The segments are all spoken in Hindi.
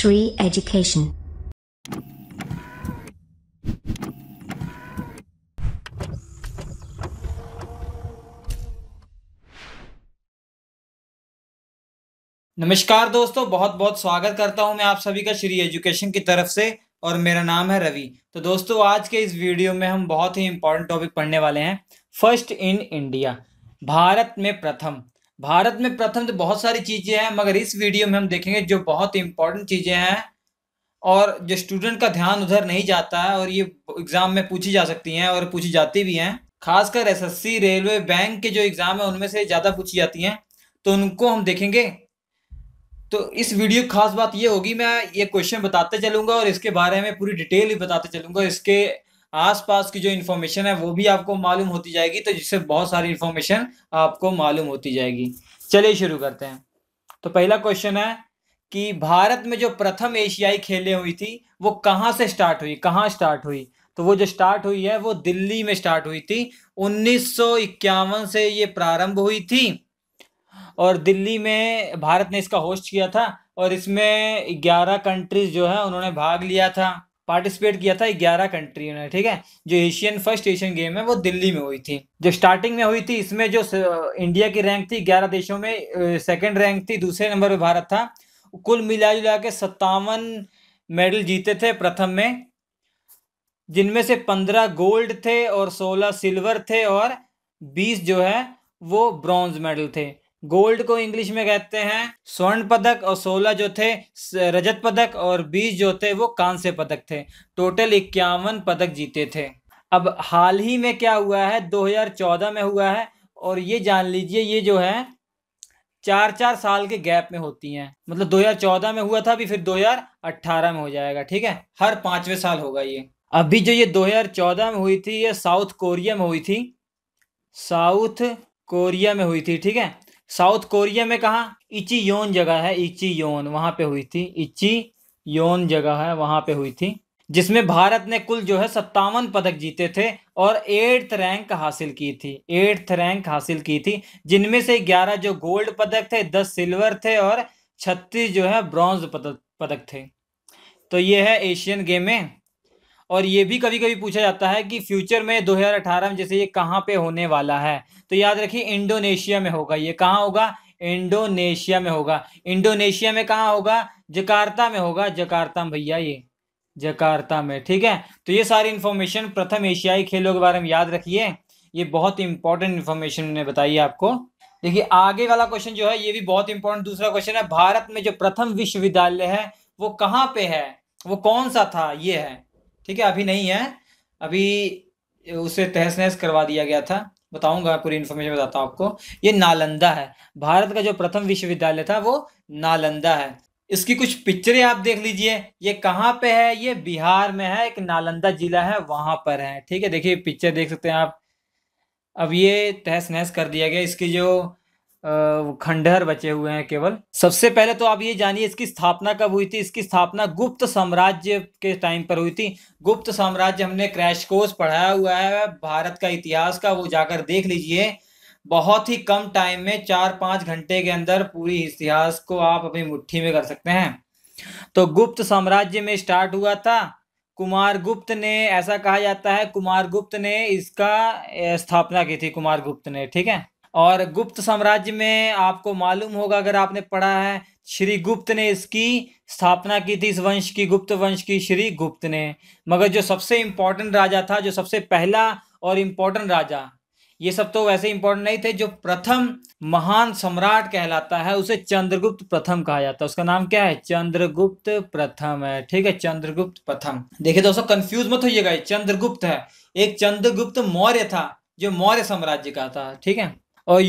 Shri Education. नमस्कार दोस्तों, बहुत बहुत स्वागत करता हूं मैं आप सभी का श्री एजुकेशन की तरफ से और मेरा नाम है रवि। तो दोस्तों, आज के इस वीडियो में हम बहुत ही इंपॉर्टेंट टॉपिक पढ़ने वाले हैं। फर्स्ट इन इंडिया, भारत में प्रथम। भारत में प्रथम तो बहुत सारी चीज़ें हैं, मगर इस वीडियो में हम देखेंगे जो बहुत इंपॉर्टेंट चीज़ें हैं और जो स्टूडेंट का ध्यान उधर नहीं जाता है और ये एग्ज़ाम में पूछी जा सकती हैं और पूछी जाती भी हैं। खासकर एसएससी, रेलवे, बैंक के जो एग्ज़ाम है उनमें से ज़्यादा पूछी जाती हैं, तो उनको हम देखेंगे। तो इस वीडियो की खास बात ये होगी, मैं ये क्वेश्चन बताते चलूंगा और इसके बारे में पूरी डिटेल ही बताते चलूंगा। इसके आसपास की जो इन्फॉर्मेशन है वो भी आपको मालूम होती जाएगी, तो जिससे बहुत सारी इन्फॉर्मेशन आपको मालूम होती जाएगी। चलिए शुरू करते हैं। तो पहला क्वेश्चन है कि भारत में जो प्रथम एशियाई खेलें हुई थी वो कहाँ से स्टार्ट हुई, कहाँ स्टार्ट हुई? तो वो जो स्टार्ट हुई है वो दिल्ली में स्टार्ट हुई थी। 1951 से ये प्रारंभ हुई थी और दिल्ली में भारत ने इसका होस्ट किया था और इसमें 11 कंट्रीज जो है उन्होंने भाग लिया था, पार्टिसिपेट किया था 11 कंट्री ने। ठीक है, जो फर्स्ट एशियन गेम है वो दिल्ली में हुई थी। जो स्टार्टिंग में हुई थी इसमें जो इंडिया की रैंक थी 11 देशों में, सेकंड रैंक थी, दूसरे नंबर पे भारत था। कुल मिला जुला के 57 मेडल जीते थे प्रथम में, जिनमें से 15 गोल्ड थे और 16 सिल्वर थे और 20 जो है वो ब्रॉन्ज मेडल थे। गोल्ड को इंग्लिश में कहते हैं स्वर्ण पदक और 16 जो थे रजत पदक और 20 जो थे वो कांस्य पदक थे। टोटल 51 पदक जीते थे। अब हाल ही में क्या हुआ है, 2014 में हुआ है और ये जान लीजिए ये जो है 4-4 साल के गैप में होती हैं। मतलब 2014 में हुआ था, अभी फिर 2018 में हो जाएगा। ठीक है, हर 5वें साल होगा ये। अभी जो ये 2014 में हुई थी ये साउथ कोरिया में हुई थी, साउथ कोरिया में हुई थी। ठीक है, साउथ कोरिया में कहाँ? इचियोन जगह है, इचियोन, वहां पे हुई थी। इचियोन जगह है, वहां पे हुई थी, जिसमें भारत ने कुल जो है 57 पदक जीते थे और 8th रैंक हासिल की थी, 8th रैंक हासिल की थी, जिनमें से 11 जो गोल्ड पदक थे, 10 सिल्वर थे और 36 जो है ब्रॉन्ज पदक थे। तो ये है एशियन गेम में। और ये भी कभी कभी पूछा जाता है कि फ्यूचर में 2018 में जैसे ये कहाँ पे होने वाला है, तो याद रखिए इंडोनेशिया में होगा। ये कहाँ होगा? इंडोनेशिया में होगा। इंडोनेशिया में कहाँ होगा? जकार्ता में होगा, जकार्ता में भैया, ये जकार्ता में। ठीक है, तो ये सारी इंफॉर्मेशन प्रथम एशियाई खेलों के बारे में याद रखिए, ये बहुत इंपॉर्टेंट इंफॉर्मेशन मैंने बताई है आपको। देखिए आगे वाला क्वेश्चन जो है ये भी बहुत इंपॉर्टेंट दूसरा क्वेश्चन है। भारत में जो प्रथम विश्वविद्यालय है वो कहाँ पे है, वो कौन सा था? ये है। ठीक है, अभी नहीं है, अभी उसे तहस नहस करवा दिया गया था। बताऊंगा, पूरी इन्फॉर्मेशन बताता हूँ आपको। ये नालंदा है, भारत का जो प्रथम विश्वविद्यालय था वो नालंदा है। इसकी कुछ पिक्चरें आप देख लीजिए, ये कहाँ पे है? ये बिहार में है, एक नालंदा जिला है वहां पर है। ठीक है, देखिए पिक्चर देख सकते हैं आप। अब ये तहस नहस कर दिया गया, इसकी जो खंडहर बचे हुए हैं केवल। सबसे पहले तो आप ये जानिए इसकी स्थापना कब हुई थी। इसकी स्थापना गुप्त साम्राज्य के टाइम पर हुई थी। गुप्त साम्राज्य हमने क्रैश कोर्स पढ़ाया हुआ है भारत का इतिहास का, वो जाकर देख लीजिए। बहुत ही कम टाइम में 4-5 घंटे के अंदर पूरी इतिहास को आप अपनी मुट्ठी में कर सकते हैं। तो गुप्त साम्राज्य में स्टार्ट हुआ था। कुमार गुप्त ने, ऐसा कहा जाता है कुमार गुप्त ने इसका स्थापना की थी, कुमार गुप्त ने। ठीक है, और गुप्त साम्राज्य में आपको मालूम होगा अगर आपने पढ़ा है, श्री गुप्त ने इसकी स्थापना की थी, इस वंश की, गुप्त वंश की, श्री गुप्त ने। मगर जो सबसे इंपॉर्टेंट राजा था, जो सबसे पहला और इंपॉर्टेंट राजा, ये सब तो वैसे इंपॉर्टेंट नहीं थे, जो प्रथम महान सम्राट कहलाता है उसे चंद्रगुप्त प्रथम कहा जाता है। उसका नाम क्या है? चंद्रगुप्त प्रथम है। ठीक है, चंद्रगुप्त प्रथम। देखिए दोस्तों, कंफ्यूज मत होइएगा, चंद्रगुप्त है, एक चंद्रगुप्त मौर्य था जो मौर्य साम्राज्य का था। ठीक है, और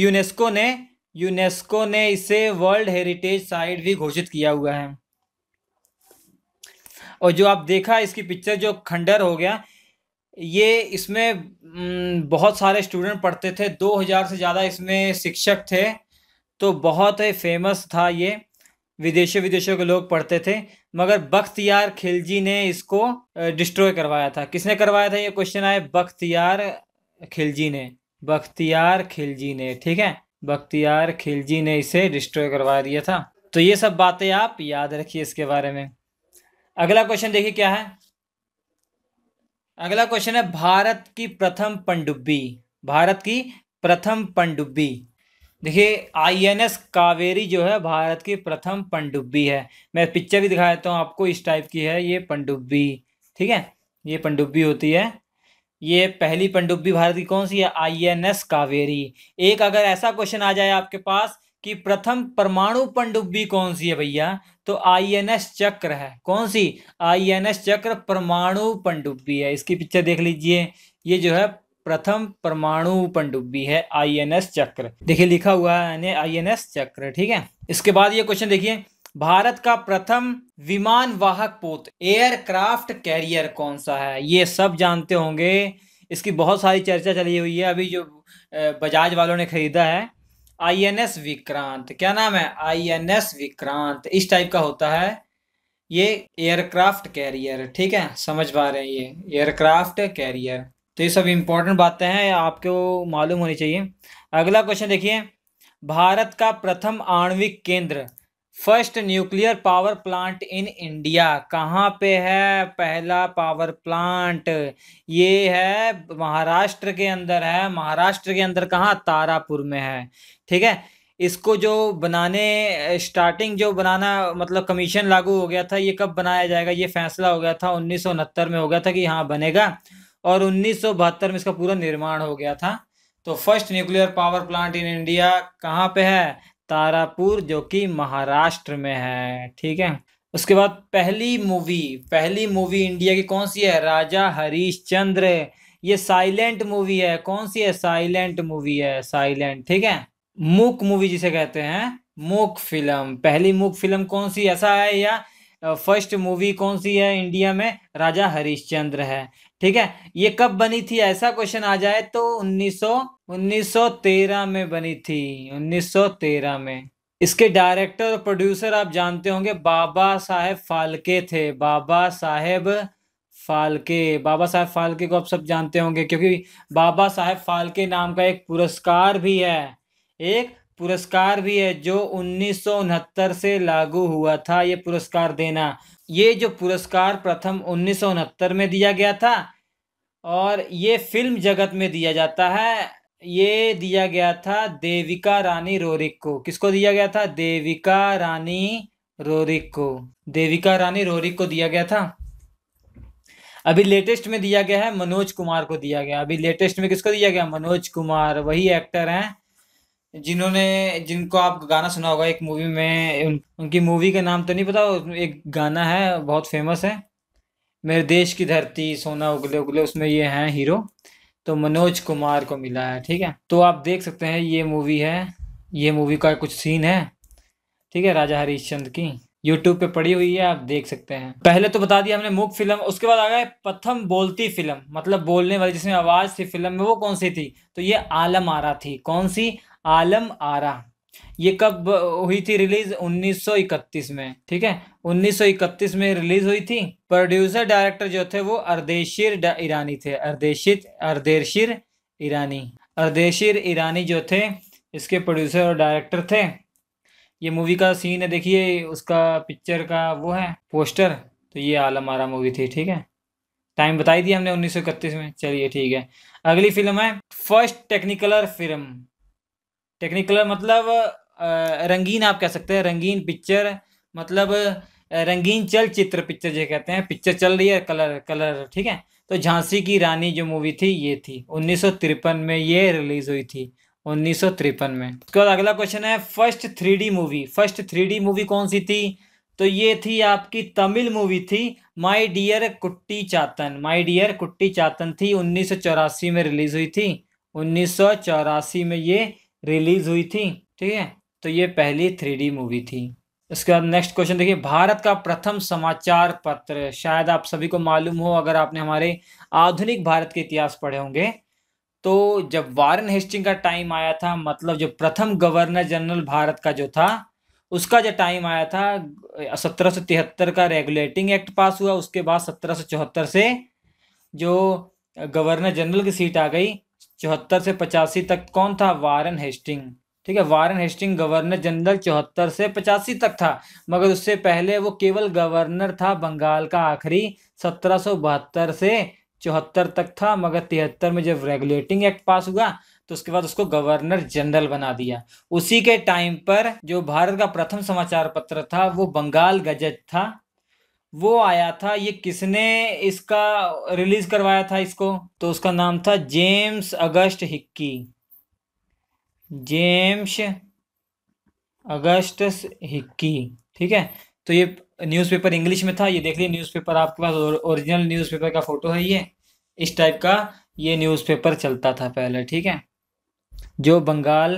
यूनेस्को ने इसे वर्ल्ड हेरिटेज साइट भी घोषित किया हुआ है। और जो आप देखा इसकी पिक्चर, जो खंडर हो गया, ये इसमें बहुत सारे स्टूडेंट पढ़ते थे, 2000 से ज़्यादा इसमें शिक्षक थे, तो बहुत ही फेमस था ये, विदेशों विदेशों के लोग पढ़ते थे। मगर बख्तियार खिलजी ने इसको डिस्ट्रॉय करवाया था। किसने करवाया था? ये क्वेश्चन आया, बख्तियार खिलजी ने, बख्तियार खिलजी ने। ठीक है, बख्तियार खिलजी ने इसे डिस्ट्रॉय करवा दिया था। तो ये सब बातें आप याद रखिए इसके बारे में। अगला क्वेश्चन देखिए क्या है। अगला क्वेश्चन है भारत की प्रथम पनडुब्बी। भारत की प्रथम पनडुब्बी। देखिए आईएनएस कावेरी जो है भारत की प्रथम पनडुब्बी है। मैं पिक्चर भी दिखा देता हूँ आपको, इस टाइप की है ये पनडुब्बी। ठीक है, ये पनडुब्बी होती है। ये पहली पनडुब्बी भारत की कौन सी है? आईएनएस कावेरी। एक अगर ऐसा क्वेश्चन आ जाए आपके पास कि प्रथम परमाणु पनडुब्बी कौन सी है भैया, तो आईएनएस चक्र है। कौन सी? आईएनएस चक्र परमाणु पनडुब्बी है। इसकी पिक्चर देख लीजिए, ये जो है प्रथम परमाणु पनडुब्बी है आईएनएस चक्र। देखिए लिखा हुआ है आईएनएस चक्र। ठीक है, इसके बाद ये क्वेश्चन देखिए, भारत का प्रथम विमान वाहक पोत एयरक्राफ्ट कैरियर कौन सा है? ये सब जानते होंगे, इसकी बहुत सारी चर्चा चली हुई है। अभी जो बजाज वालों ने खरीदा है आईएनएस विक्रांत। क्या नाम है? आईएनएस विक्रांत। इस टाइप का होता है ये एयरक्राफ्ट कैरियर। ठीक है, समझ पा रहे हैं, ये एयरक्राफ्ट कैरियर। तो ये सब इंपॉर्टेंट बातें हैं, आपको मालूम होनी चाहिए। अगला क्वेश्चन देखिए, भारत का प्रथम आणविक केंद्र, first nuclear power plant in India कहाँ पे है? पहला पावर प्लांट ये है महाराष्ट्र के अंदर है। महाराष्ट्र के अंदर कहाँ? तारापुर में है। ठीक है, इसको जो बनाने स्टार्टिंग जो बनाना मतलब कमीशन लागू हो गया था, ये कब बनाया जाएगा ये फैसला हो गया था 1969 में हो गया था कि हाँ बनेगा, और 1972 में इसका पूरा निर्माण हो गया था। तो first nuclear power plant in India कहाँ पे है? तारापुर, जो कि महाराष्ट्र में है। ठीक है, उसके बाद पहली मूवी इंडिया की कौन सी है? राजा हरिश्चंद्र। ये साइलेंट मूवी है। कौन सी है? साइलेंट मूवी है, साइलेंट। ठीक है, मूक मूवी जिसे कहते हैं, मूक फिल्म। पहली मूक फिल्म कौन सी ऐसा है, या फर्स्ट मूवी कौन सी है इंडिया में? राजा हरिश्चंद्र है। ठीक है, ये कब बनी थी ऐसा क्वेश्चन आ जाए तो 1913 में बनी थी, 1913 में। इसके डायरेक्टर और प्रोड्यूसर आप जानते होंगे, बाबा साहेब फाल्के थे। बाबा साहेब फाल्के। बाबा साहेब फाल्के को आप सब जानते होंगे, क्योंकि बाबा साहेब फाल्के नाम का एक पुरस्कार भी है। एक पुरस्कार भी है जो 1969 से लागू हुआ था, ये पुरस्कार देना। ये जो पुरस्कार प्रथम 1969 में दिया गया था, और ये फिल्म जगत में दिया जाता है। ये दिया गया था देविका रानी रोरिक को। किसको दिया गया था? देविका रानी रोरिक को। देविका रानी रोरिक को दिया गया था। अभी लेटेस्ट में दिया गया है मनोज कुमार को दिया गया। अभी लेटेस्ट में किसको दिया गया? मनोज कुमार। वही एक्टर हैं जिनको आप गाना सुना होगा एक मूवी में, उनकी मूवी का नाम तो नहीं पता, एक गाना है बहुत फेमस है, मेरे देश की धरती सोना उगले उगले, उसमें ये हैं हीरो। तो मनोज कुमार को मिला है। ठीक है, तो आप देख सकते हैं ये मूवी है, ये मूवी का कुछ सीन है। ठीक है, राजा हरिश्चंद्र की यूट्यूब पे पड़ी हुई है, आप देख सकते हैं। पहले तो बता दिया हमने मूक फिल्म, उसके बाद आ गए प्रथम बोलती फिल्म, मतलब बोलने वाली जिसमें आवाज थी फिल्म में, वो कौन सी थी? तो ये आलम आरा थी। कौन सी? आलम आरा। ये कब हुई थी रिलीज? 1931 में। ठीक है, 1931 में रिलीज हुई थी। प्रोड्यूसर डायरेक्टर जो थे वो अर्देशीर ईरानी थे। अर्देशीर ईरानी। अर्देशीर ईरानी जो थे इसके प्रोड्यूसर और डायरेक्टर थे। ये मूवी का सीन है, देखिए उसका पिक्चर का वो है पोस्टर। तो ये आलम आरा मूवी थी। ठीक है, टाइम बताई दिया हमने 1931 में। चलिए ठीक है, अगली फिल्म है फर्स्ट टेक्निकलर फिल्म। टेक्निकलर मतलब रंगीन, आप कह सकते हैं रंगीन पिक्चर, मतलब रंगीन चलचित्र पिक्चर जो कहते हैं। पिक्चर चल रही है, कलर कलर। ठीक है, तो झांसी की रानी जो मूवी थी ये थी 1953 में, ये रिलीज हुई थी 1953 में। उसके बाद अगला क्वेश्चन है first 3D movie. First 3D movie कौन सी थी? तो ये थी आपकी तमिल मूवी थी, माई डियर कुट्टी चातन। माई डियर कुट्टी चातन थी, 1984 में रिलीज हुई थी। 1984 में ये रिलीज हुई थी। ठीक है, तो ये पहली 3D मूवी थी। उसके बाद नेक्स्ट क्वेश्चन देखिए, भारत का प्रथम समाचार पत्र। शायद आप सभी को मालूम हो अगर आपने हमारे आधुनिक भारत के इतिहास पढ़े होंगे, तो जब वारेन हेस्टिंग का टाइम आया था, मतलब जो प्रथम गवर्नर जनरल भारत का जो था, उसका जो टाइम आया था, 1773 का रेगुलेटिंग एक्ट पास हुआ। उसके बाद 1774 से जो गवर्नर जनरल की सीट आ गई, 74 से 85 तक कौन था? Warren Hasting. ठीक है। वारेन हेस्टिंग गवर्नर जनरल 74 से 85 तक था, मगर उससे पहले वो केवल गवर्नर था बंगाल का। आखिरी 1772 से 74 तक था, मगर 73 में जब रेगुलेटिंग एक्ट पास हुआ तो उसके बाद उसको गवर्नर जनरल बना दिया। उसी के टाइम पर जो भारत का प्रथम समाचार पत्र था वो बंगाल गजट था, वो आया था। ये किसने इसका रिलीज करवाया था इसको? तो उसका नाम था James August Hickey. James Augustus Hickey. ठीक है। तो ये न्यूज़पेपर इंग्लिश में था। ये देख लीजिए न्यूज़पेपर आपके पास ओरिजिनल न्यूज़पेपर का फोटो है। ये इस टाइप का ये न्यूज़पेपर चलता था पहले। ठीक है। जो बंगाल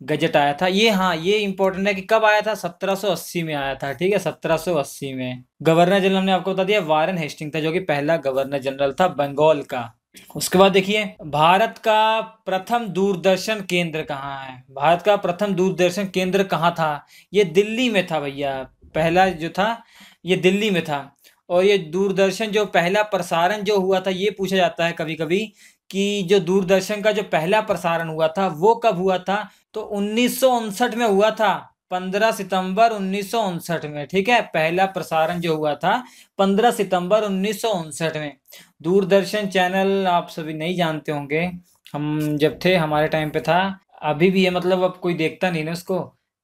गजट आया था ये, हाँ ये इंपॉर्टेंट है कि कब आया था, 1780 में आया था। ठीक है, 1780 में। गवर्नर जनरल हमने आपको बता दिया वारेन हेस्टिंग था, जो कि पहला गवर्नर जनरल था बंगाल का। उसके बाद देखिए भारत का प्रथम दूरदर्शन केंद्र कहाँ है। भारत का प्रथम दूरदर्शन केंद्र कहाँ था? ये दिल्ली में था भैया। पहला जो था ये दिल्ली में था। और ये दूरदर्शन जो पहला प्रसारण जो हुआ था, ये पूछा जाता है कभी कभी कि जो दूरदर्शन का जो पहला प्रसारण हुआ था वो कब हुआ था? तो 1959 में हुआ था, 15 सितंबर 1959 में। ठीक है, पहला प्रसारण जो हुआ था 15 सितंबर 1959 में। दूरदर्शन चैनल आप सभी नहीं जानते होंगे, हम जब थे हमारे टाइम पे था, अभी भी है, मतलब अब कोई देखता नहीं ना उसको।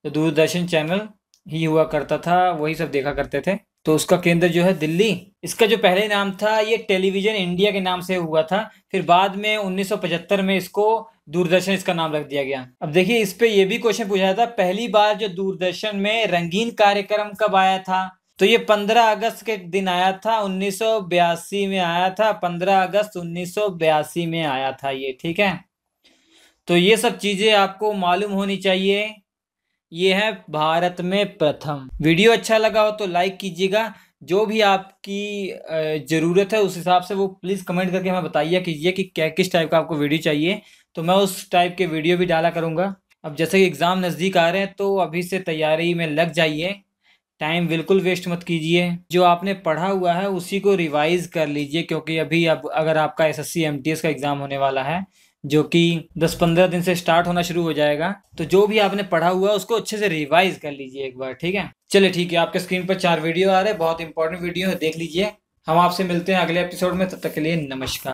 तो दूरदर्शन चैनल ही हुआ करता था, वही सब देखा करते थे। तो उसका केंद्र जो है दिल्ली। इसका जो पहले नाम था ये टेलीविजन इंडिया के नाम से हुआ था, फिर बाद में 1975 में इसको दूरदर्शन इसका नाम रख दिया गया। अब देखिए इस पे ये भी क्वेश्चन पूछा जाता, पहली बार जो दूरदर्शन में रंगीन कार्यक्रम कब आया था? तो ये 15 अगस्त के दिन आया था, 1982 में आया था। 15 अगस्त 1982 में आया था ये। ठीक है, तो ये सब चीजें आपको मालूम होनी चाहिए। ये है भारत में प्रथम। वीडियो अच्छा लगा हो तो लाइक कीजिएगा। जो भी आपकी ज़रूरत है उस हिसाब से वो प्लीज़ कमेंट करके हमें बताइए कीजिए कि क्या किस टाइप का आपको वीडियो चाहिए, तो मैं उस टाइप के वीडियो भी डाला करूँगा। अब जैसे कि एग्ज़ाम नज़दीक आ रहे हैं तो अभी से तैयारी में लग जाइए, टाइम बिल्कुल वेस्ट मत कीजिए। जो आपने पढ़ा हुआ है उसी को रिवाइज कर लीजिए, क्योंकि अभी अब अगर आपका एसएससी एमटीएस का एग्ज़ाम होने वाला है जो कि 10-15 दिन से स्टार्ट होना शुरू हो जाएगा, तो जो भी आपने पढ़ा हुआ है उसको अच्छे से रिवाइज कर लीजिए एक बार। ठीक है, चलिए ठीक है, आपके स्क्रीन पर 4 वीडियो आ रहे हैं, बहुत इंपॉर्टेंट वीडियो है, देख लीजिए। हम आपसे मिलते हैं अगले एपिसोड में, तब तक के लिए नमस्कार।